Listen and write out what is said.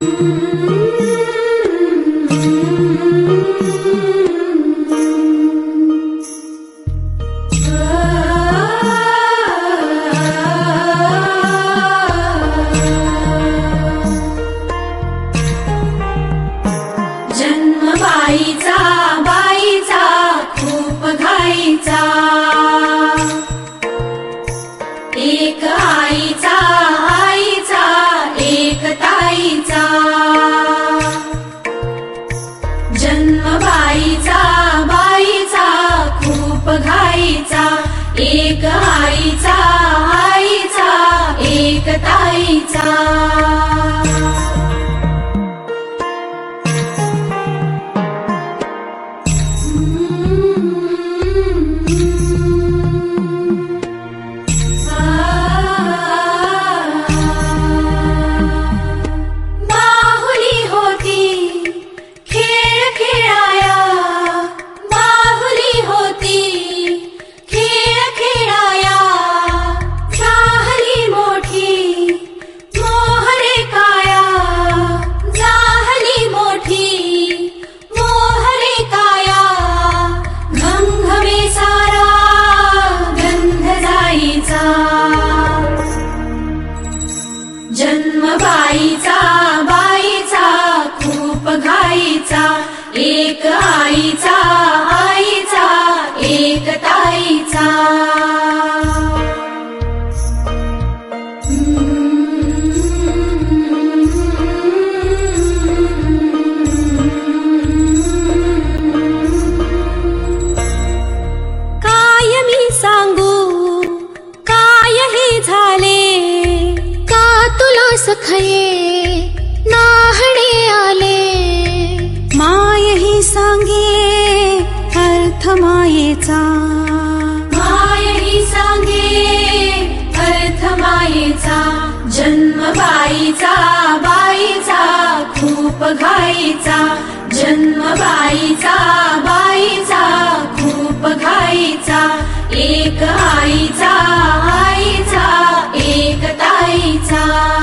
जन्म बाईचा खूप घाईचा, एक आईचा एक ताईचा। जन्म बाईचा खूप घाईचा, एक आईचा एक ताईचा। जन्म बाईचा खूप घाईचा, एक आईचा एक ताईचा। काय मी सांगू काय हे झाले, तुला सखये नाहणे आले। माय ही सांगे अर्थ मायेचा, माय ही सांगे अर्थ मायेचा। जन्म बाईचा खूप घाईचा, जन्म बाईचा खूप घाईचा, एक आईचा एक ताईचा।